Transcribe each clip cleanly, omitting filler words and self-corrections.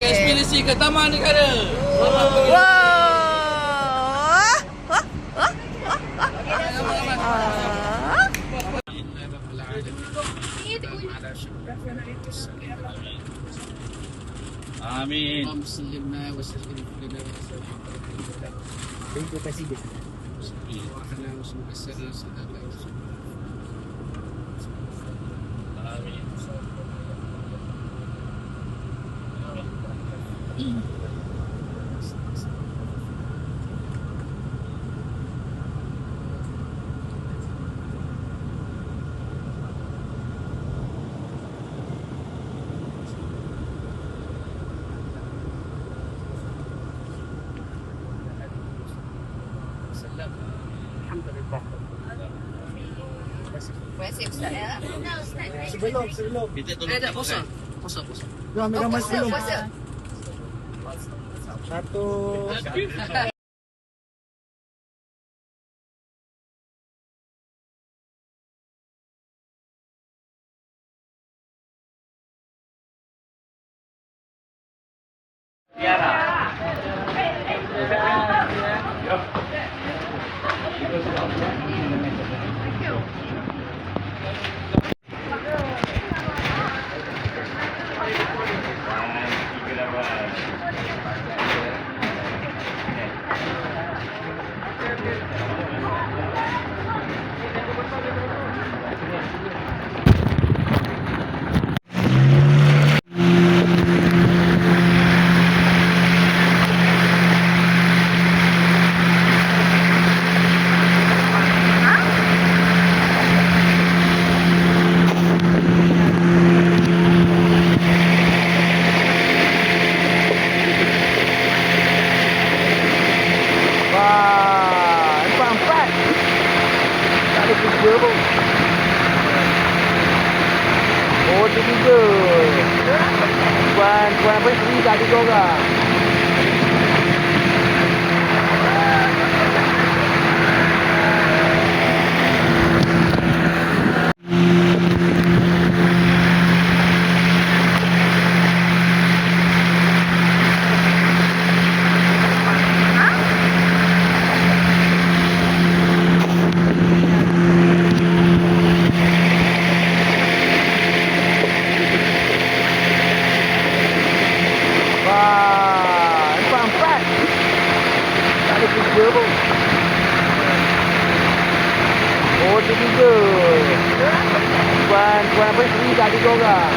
Ekspedisi ke Taman Negara. Amin. Thank you, Presiden. Alhamdulillah. Terima kasih Ustaz ya. Sebelum. Kita tolong. Tak, puasa. Puasa. Dua ambil gambar sebelum. Puasa. Satu. Oh, tu tiga. Puan apa sendiri tak tiga orang. Oh, tu tiga. Puan apa sendiri tak tiga orang.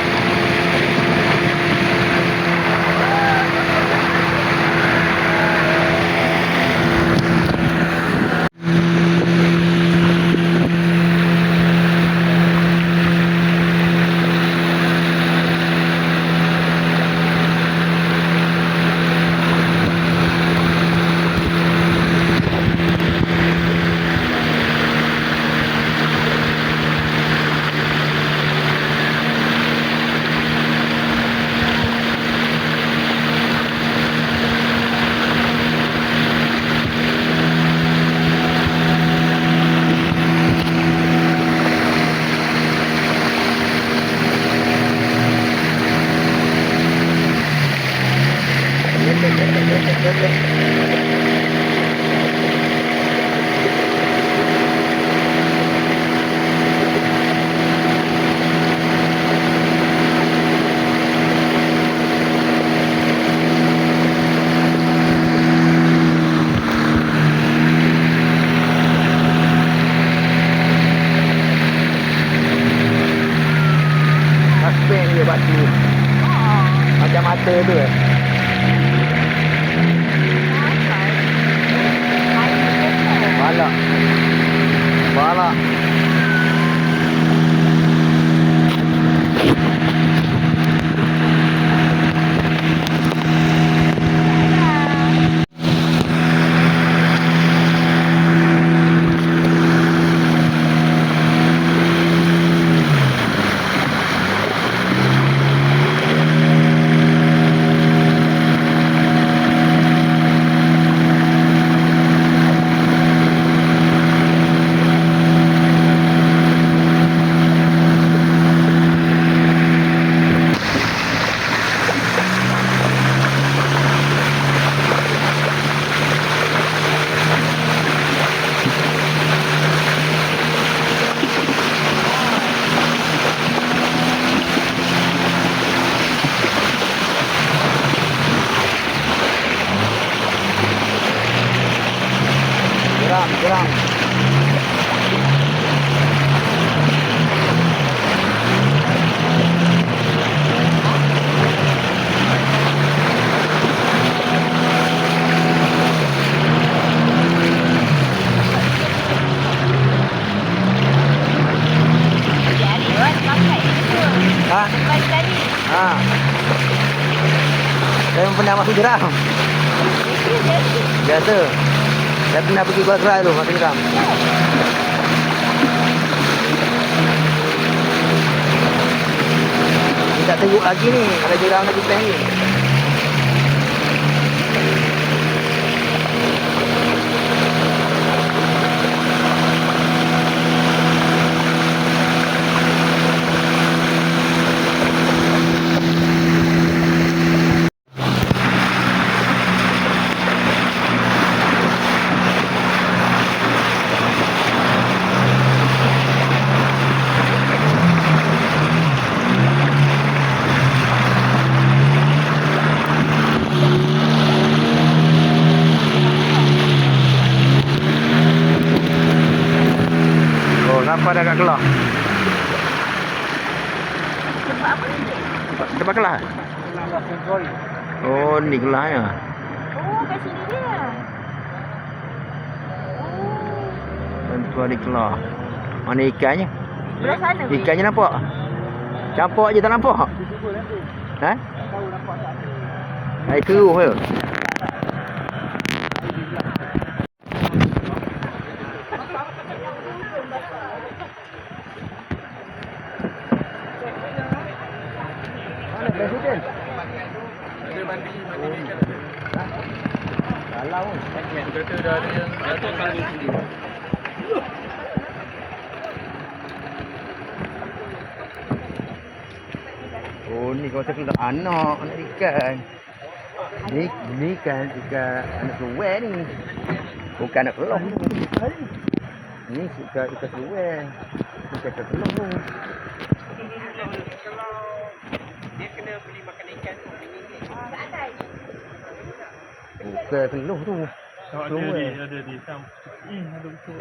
Dia batu macam mata tu balak Saya pernah masuk jeram. Biasa. Saya pernah pergi Kuala Kerai tu masuk jeram. Ni tak teruk lagi ni. Ada jeram lagi plan ni. Sampai dah kat Kelah. Tempat Kelah? Oh, ni Kelah ya. Oh, kat sini dia. Tentu di Kelah. Mana ikannya? Belah sana. Ikannya nampak? Campak je tak nampak? Ha? Air keruh ke? Mana presiden? Ada mandi ikan. Dalam pun. Kata dah ada yang jatuh kali sendiri. Oh, ni kawasan Kedah. Anak ikan. Ni kan ikan anak seluar ni. Bukan anak Kelah ni. Ni ikan seluar. Ikan Kelah tu. Dia kena beli makan ikan tu. Bukan Kelah tu. Seluar. Ada di sam. Ada betul.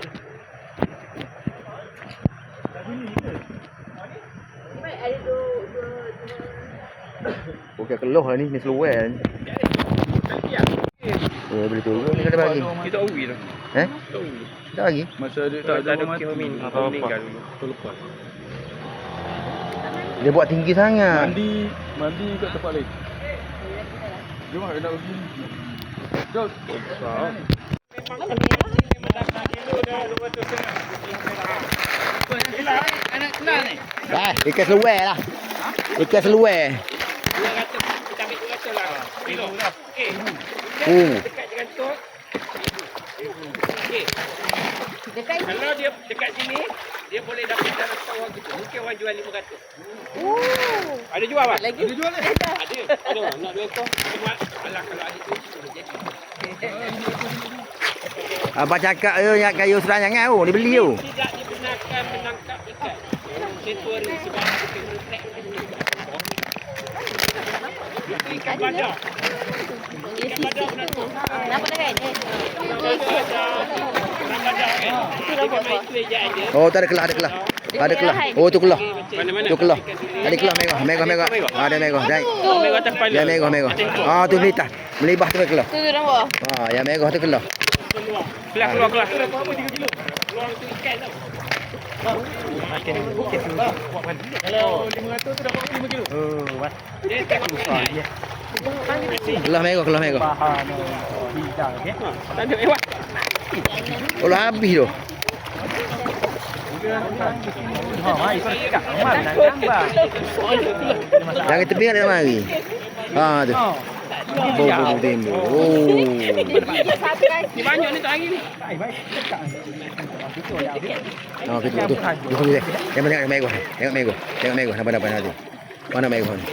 Bukan Kelah lah ni seluar ni. Boleh turun ni kena bagi. Kita uwi dah. Eh? Tak bagi? Masa dia tak ada orang mati. Meninggal dulu. Terlepas. Dia buat tinggi sangat. Mandi kat tempat lain. Jom nak pergi. Jom. Besar. Anak kenal ni. Dah, ikan seluar lah. Ikan seluar. 200 kita ambil 200 lah. Kilo. Okey. Dekat dengan tu. Okey. Kalau dia dekat sini, dia boleh dapat dalam orang gitu. Mungkin orang jual 500. Oh. Ada jual tak? Lagi? Ada jual tak? Ada. Ada. Nak 2 ekor. Cuma alah kalau ada tu boleh jadi. Abang cakap tu yang kayu seranjangan tu. Dia beli tu. Tidak dibenarkan menangkap ikan. Setuari sebab kita meretek. Itu ikan badar. Ikan badar benar tu. Nampak tak kan? Ikan badar kan. Dia memang itu je ada. Oh, tak ada Kelah, ada Kelah. Ada Kelah. Oh, tu Kelah. Mana-mana. Tu Kelah. Ada Kelah merah, merah. Ada merah. Naik. Merah atas kepala. Yang merah. Ah, tu melitah. Melibah tu Kelah. Tu nampak. Ah, yang merah tu Kelah. Keluar. Berapa 3 kilo? Keluar tu ikan tau. Kalau 500 tu dapat 5 kilo. Dia tengok besar dia. Kelah merah. Tak ada lewat. Oh, lah habis tu. Yang tepi ada mari. Ha tu. Bau timbul. Oh. Ni banyak ni tak hari ni. Oh, kita tu. Yang banyak merah. Tengok merah. Nampak tu. Mana merah ni?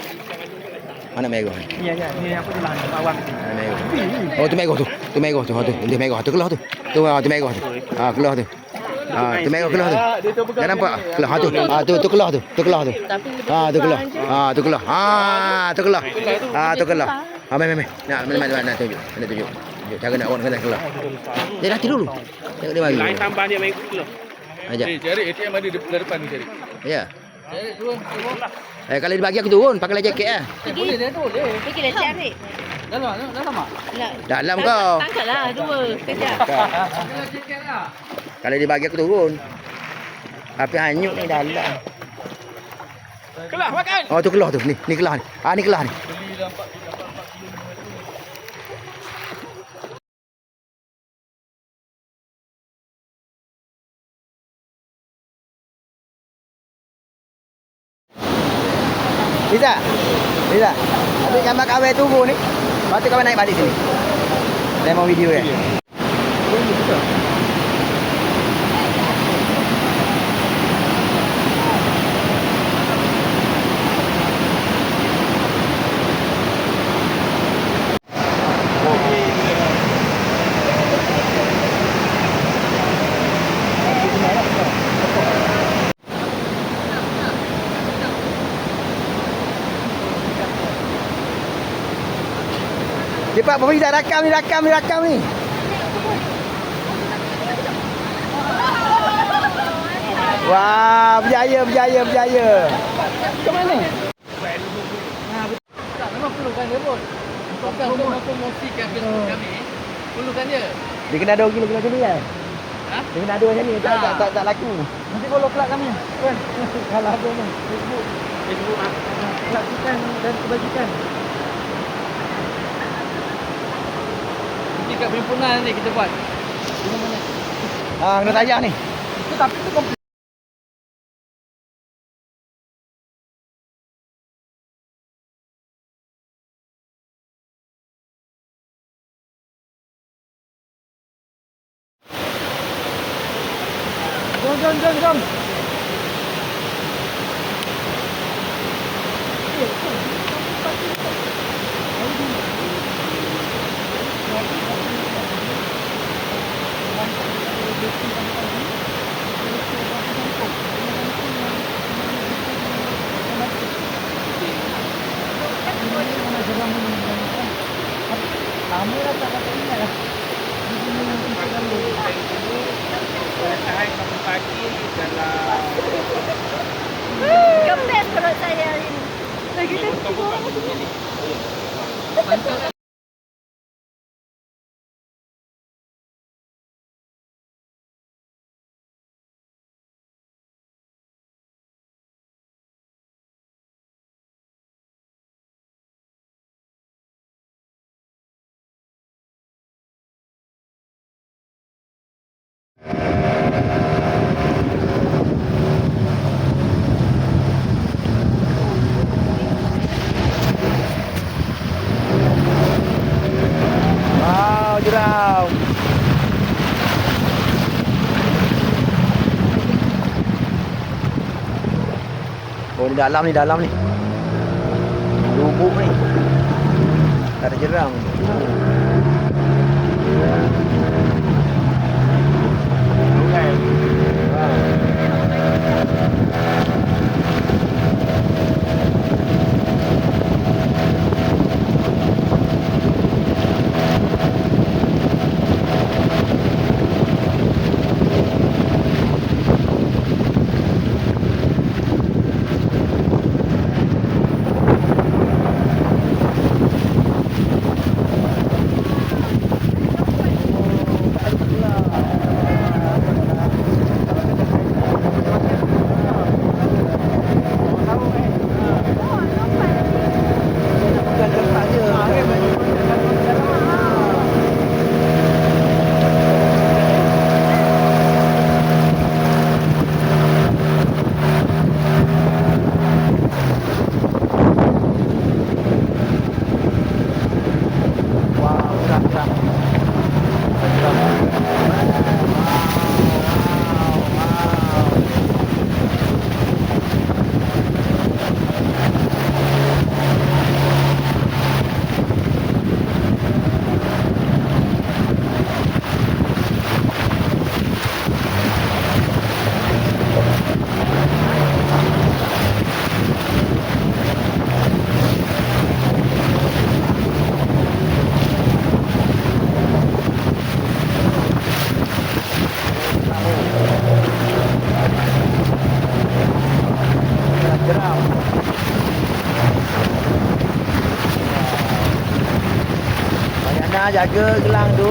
Mana merah ni? Ni apa tu lah bawang. Mana merah? Oh, tu merah tu. Tu merah tu. Dia merah tu Kelah tu. Tu merah tu. Ah, Kelah tu. Ah, tu merah Kelah tu. Dah nampak? Kelah tu. Ah, tu Kelah tu. Tu Kelah tu. Ah, tu Kelah. Ah, tu Kelah. Ah, tu Kelah. Ah, tu Kelah. Ah, mai. Nak tunjuk. Tunjuk. Cara nak orang kena Kelah. Dia dah tidur dulu. Tengok dia mari. Lain tambah dia main kilo. Ajak. Cari ATM ada di depan ni cari. Ya. Kalau dia bagi aku turun, pakai jaket ah. Boleh dia tu. Pergi dah cari. Dalam mak. Dalam kau. Tangkaplah 2 kejap. Kalau dia bagi aku turun. Api hanyut ni dalam. Kelah makan. Oh tu kelah tu. Ni kelah ni. Ni kelah ni. Beli dapat 4 kilo. Liza. Liza. Ambil gambar kawin tunggu ni. Lepas tu kawin naik balik sini. Saya mau video ya. Cepat Pemirsa, rakam ni. Wah, berjaya. Ke mana? Tak, memang perlukan dia pun. Bukan untuk mempromosikan Facebook kami. Perlukan dia. Dia kena ada kilo macam ni kan? Ha? Dia kena ada macam ni, tak laku. Nanti follow kelak kami. Kan? Kalau ada ni. Facebook ah. Lakukan dan kebajikan. Nanti kat perhimpunan ni kita buat. Di mana? Kena tayar ni. Tapi tu komplit. Jom. Lama dah tak dapat ingat lah. Tahan sampai pagi dalam Kempes perut saya hari ni. Lagi dah Wow, jurau. Oh, ni dalam ni. Lubuk ni. Tak ada jurang. Jaga gelang tu.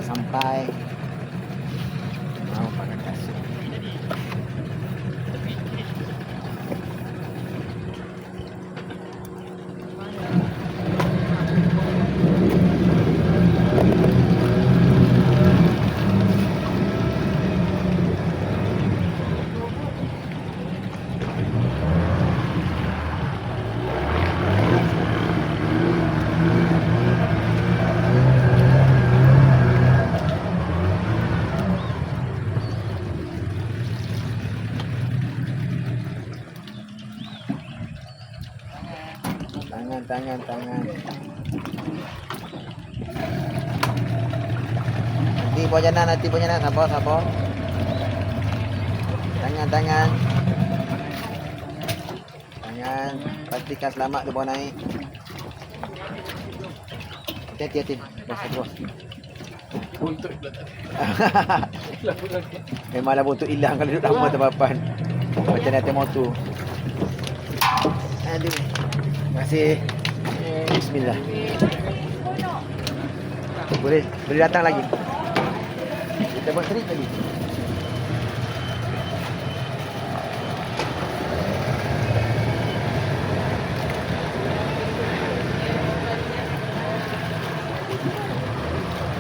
Sampai mau pakai kasut. Tangan. Nanti pojanan, sabar. Tangan. Pastikan selamat dia bawa naik. Hati-hati. Bos. Untuk belakang. Memanglah buntut hilang kalau duduk lama terpapan. Macam naik motor. Aduh. Terima kasih. Bismillah. Boleh datang lagi. Kita buat trip lagi.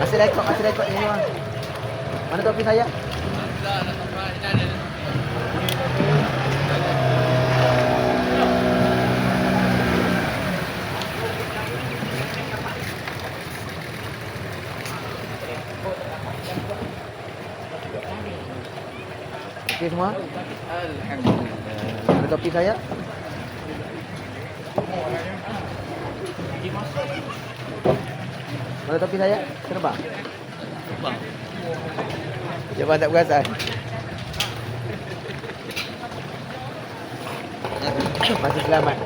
Masih rekod ni bang. Mana topi saya? Okey semua? Mana topi saya? Mana topi saya? Terbang? Terbang. Jawapan tak perasan. Masih selamat.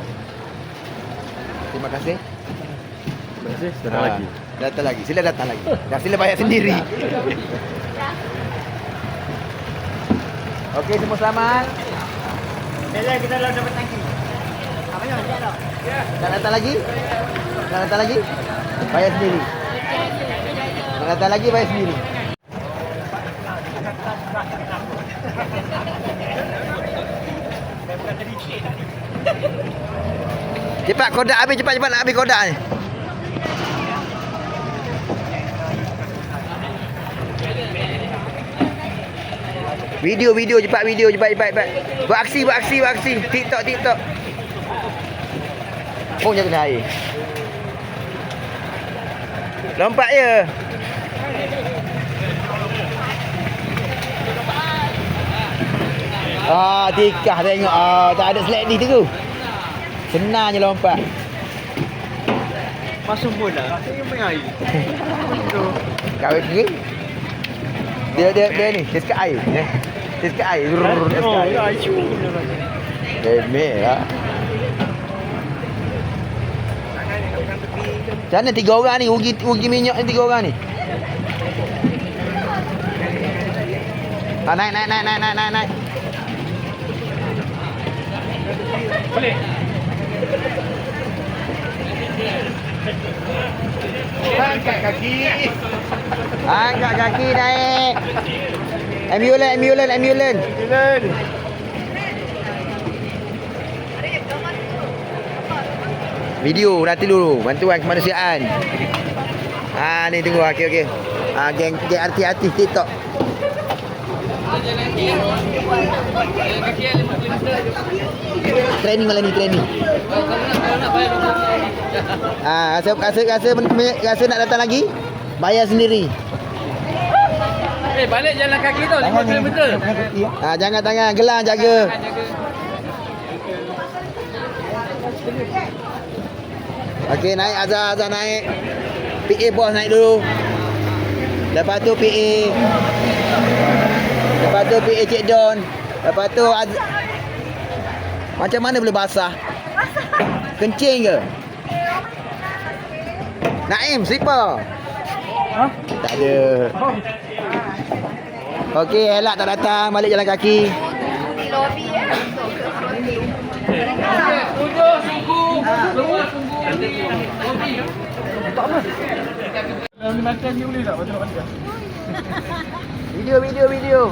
Terima kasih. Terima kasih. Datang lagi. Datang lagi. Sila datang lagi. Dah sila bayar sendiri. Okey, semua selamat. Bella kita dah dapat tangki. Apa yang ada dah? Nak datang lagi? Nak datang lagi? Bayar sendiri. Nak datang lagi, bayar sendiri. Cepat kodak habis, cepat nak habis kodak ni. Video cepat cepat. Buat aksi. TikTok. Oh, jangan kena air. Lompat je. Tikah tengok. Tak ada slide ni tu. Senang je lompat. Masuk bola. Saya main air. Kau kering. Dia ni, dia suka air. Dia suka air. Dia suka air. Remeh lah. Macam mana 3 orang ni? Rugi minyak ni 3 orang ni. Naik. Boleh. Angkat kaki naik. Ambulans. Video nanti dulu, bantuan kemanusiaan. Ni tunggu. Okey. Geng artis TikTok. Training malam ni. Rasa nak datang lagi? Bayar sendiri. Balik jalan kaki tu 5 km. Jangan tangan, gelang jaga. Okey, naik Azhar naik. PA bos naik dulu. Lepas tu PA. Lepas tu PA Cik Don. Lepas tu macam mana boleh basah? Kencing ke? Naim, slipper. Tak ada. Okey, elak tak datang, balik jalan kaki. Di lobi ya. Tujuh sungguh. Semua sungguh. Lobi. Kalau ni makan ni boleh tak? Macam mana? Video.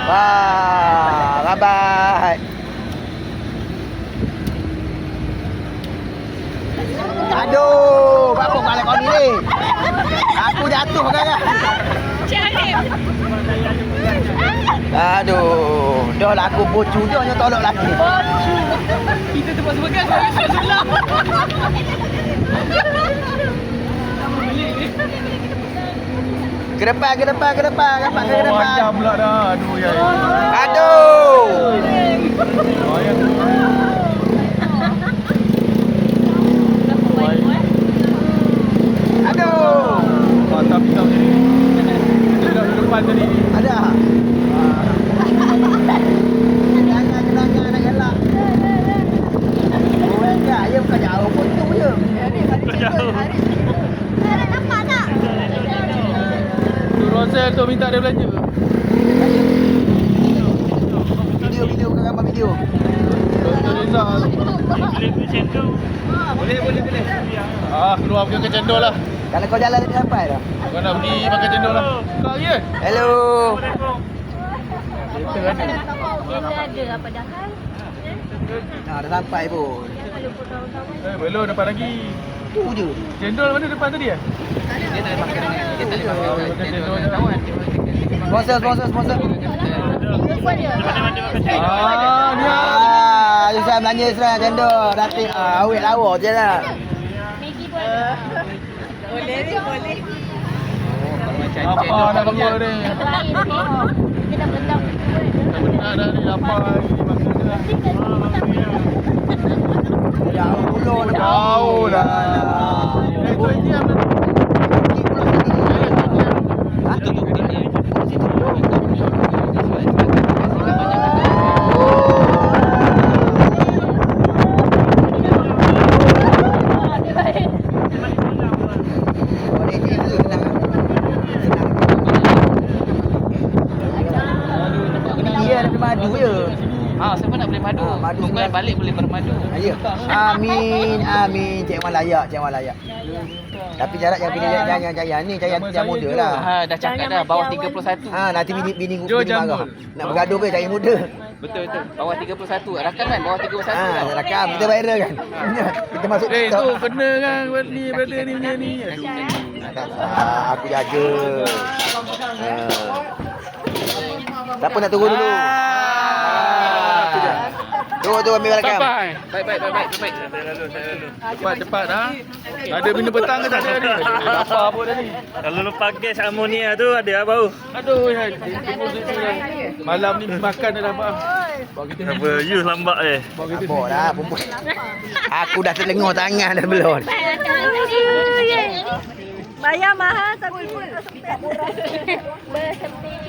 Wah, rabat. Aduh, apa balik kau ni? Aku jatuh kan? Aduh, dah lah aku bocu dah yang tolak laki. Kita tempat sebagai sebelah. Ke depan. Rapat ke depan. Macam pula dah. Aduh, ya. Aduh. Aduh. Tapi tak jadi. Kita dah depan tadi. Ada. Jangan nak gelak. Oh, ya, dia bukan jauh pun tu je. Jauh. Ada nampak tak? Tu Rosel tu minta dia belanja. Video bukan gambar video. Dr. Rizal. Boleh. Keluar pergi makan cendol lah. Kalau kau jalan dia sampai dah. Kau nak pergi makan cendol lah. Kau lagi kan? Hello. Kereta ada. Kita ada padahal. Dah sampai pun. Kalau pun tahu-tahu. Belum dapat lagi. satu je. Cendol mana depan tadi ya? Dia tak ada makanan. Dia tak ada makanan. Makan Cendol cendol je. kawan. Sponsor. Ni Susah belanja serang cendol. Datik awet lawa je lah. Maggi boleh. Boleh. Macam apa cendol. nak buat ni? Kita dah bendang. Benar dah ni lapar lagi makan je lah. Jauh lah. Itu ini apa? Tutup pintu. Dia ada madu je. Siapa nak boleh madu? Madu Tunggu sekarang. balik boleh bermadu. Ya. Amin. Cik Wan layak. Tapi jarak yang ni yang muda lah. Dah cakap dah bawah 31. Nanti bini Jo marah. jambul. Nak bergaduh ke cari muda. Betul. Bawah 31. Rakam kan bawah 31 lah. Rakam kita viral kan. Kita masuk TikTok. Tu kena kan buat ni brother ni punya ni. Aku jaga. Siapa nak tunggu dulu? Tunggu ambil rakam. Baik. Cepat ha. Ada minum petang ke tak ada ni? Lapar pun dah ni. Kalau lepas gas amonia tu ada apa bau? Aduh ya. Malam ni makan dah dapat. Bawa kita Apa you lambat Bawa kita Apa dah perempuan. Aku dah terlengah tangan dah belum. Bayar mahal tapi tak murah. Bersempit.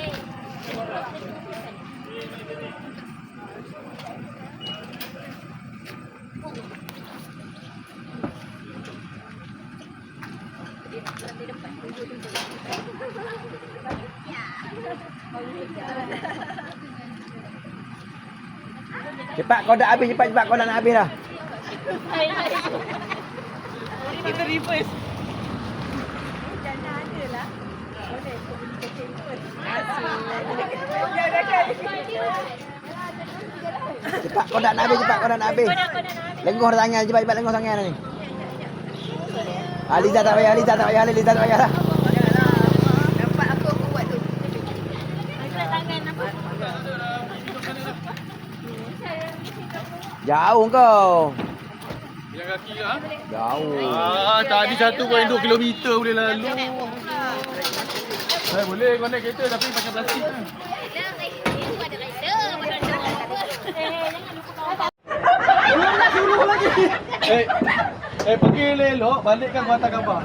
Cepat kau dah habis, cepat kau dah nak habis dah. Kita reverse. Cepat kau dah nak habis. Lengoh tangan, cepat lengoh tangan ni. Aliza tak payah lah. Nampak aku buat tu. Angkat tangan apa? Jauh kau. Yang kaki lah. Jauh. Tadi 1.2 kilometer boleh lalu. Boleh kau naik kereta tapi pakai plastik lah. Pergi lelok, balikkan gua hantar gambar.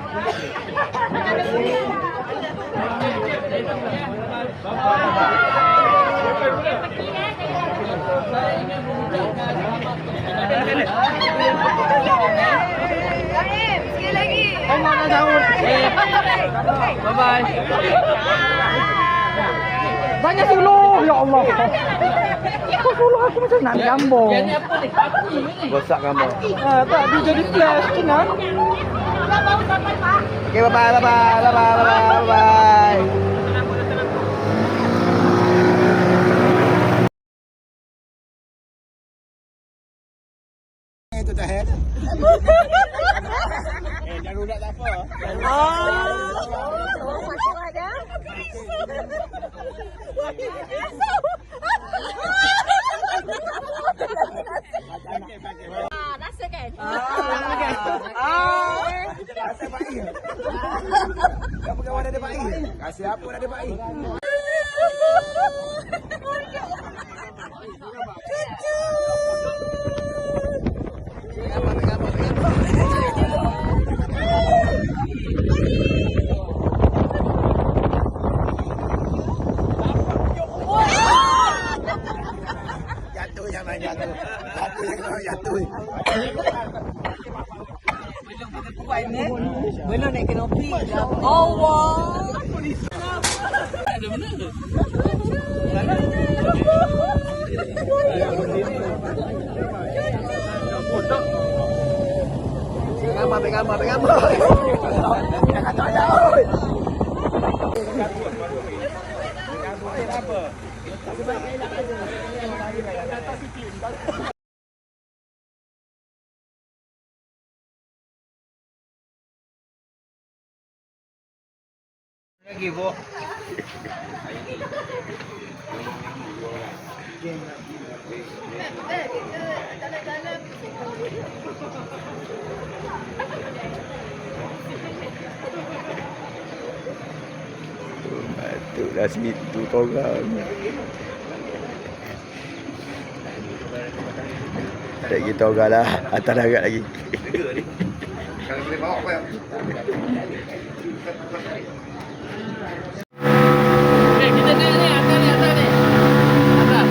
Sekali lagi. Bye-bye. Banyak suluh ya Allah. Kau suluh aku macam nak gambar. Rosak gambar. Tak dia jadi flash senang. Okey, bye-bye. Itu dah head. Jangan udak tak apa. Rasa kan? Rasa baik. Kawan-kawan ada baik. Kasih apa ada baik. Jatuh. Belum naik kenopi. Gambar. lagi, Bo. Kita dalam-dalam. Patutlah situ korang. Tak kita orang lah. Atas darat lagi. Kalau boleh bawa apa? Kita naik ni, atas ni. Atas.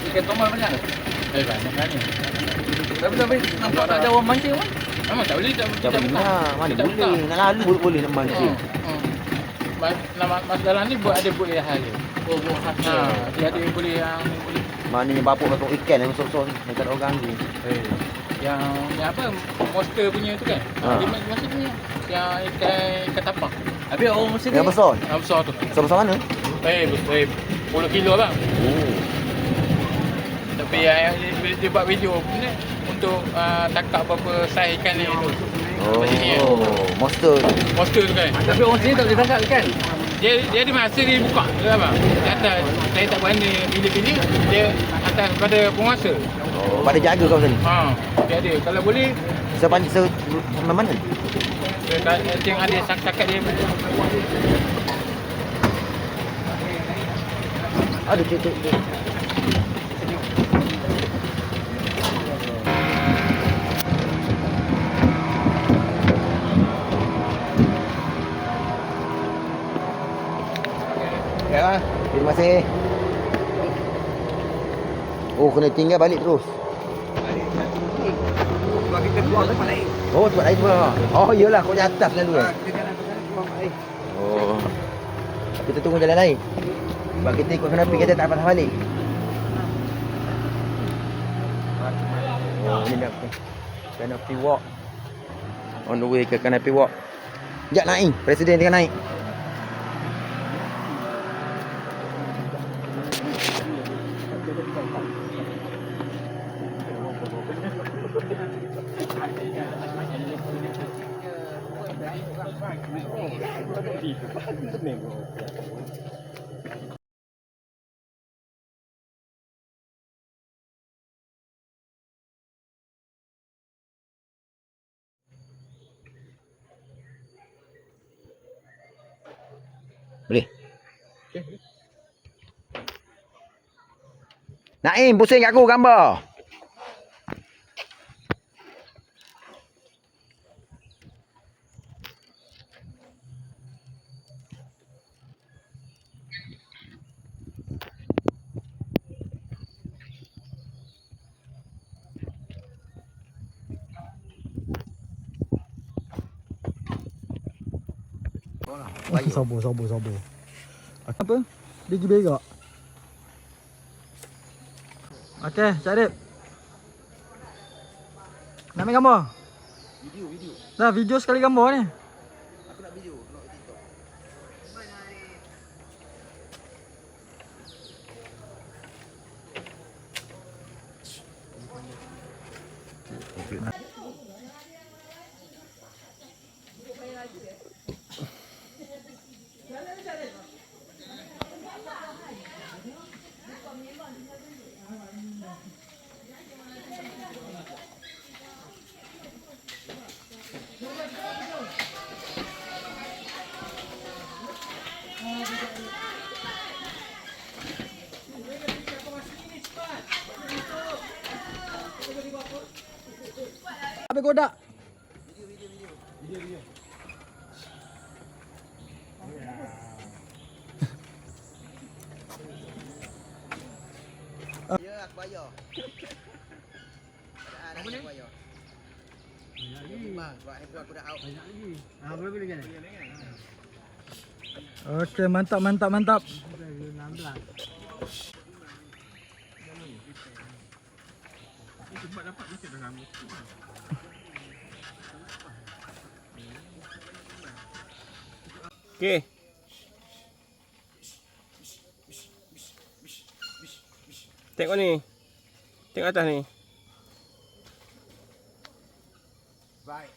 Ikan tomal banyak ke? Banyak kan ni. Tapi nampak tak ada orang mancing pun. Memang tak boleh, tak Tak boleh nak. Mana boleh. Nak lalu boleh nak mancing. Mas dalam ni ada buat ilahan dia. Oh, buat khas. Dia ada boleh yang boleh. Maknanya bapak potong ikan yang besar-besar ni. Yang tak ada orang ganggu. Yang apa? Monster punya tu kan? Dia masih punya. Yang ikan tapak. Habis orang mesti Yang besar. Yang besar tu. Besar-besar mana? 10 kilo bang. Oh. Tapi yang dia buat video ni untuk tangkap apa saiz ikan ni tu. Macam ni kan. Monster. Monster tu kan. Tapi orang sini tak boleh tangkap ikan. Dia ada masa dia buka tu abang. Dia atas saya tak berani bila-bila dia atas pada penguasa. Oh, pada jaga kau macam ni. Dia ada. Kalau boleh Mana? dia ada sakat dia. Ada cik. Ya, terima kasih. Oh, kena tinggal balik terus. Sebab kita keluar tempat lain. Oh, tempat lain pula. Oh, iyalah, kau di atas lalu kan. Kita jalan keluar tempat lain. Oh. Kita tunggu jalan lain. Sebab kita ikut kena pergi, kita tak patah balik. Oh, ini nak Kanapi Walk. On the way ke Kanapi Walk. Sekejap naik, Presiden tengah naik. Boleh. Naim, pusing kat aku gambar. Sabar. Apa? Dia pergi berak. Okey, Syarif. Nak ambil gambar? Video. Dah, video sekali gambar ni. Aku nak video, nak TikTok. Apa kodak? Video. buaya. Ada anak buaya. Buat handphone aku dah out. Okey, mantap, mantap, mantap. Okey. Tengok ni. Tengok atas ni. Right.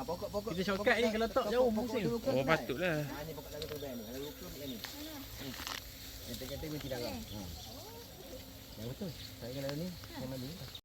Pokok-pokok kita shortcut ni kalau tak jauh pusing. Oh, patutlah. Ni pokok lagu tu ni. Kalau lupa ni ni. Yang tengah-tengah mesti darah. Ya betul. Saya kalau ni saya mandi.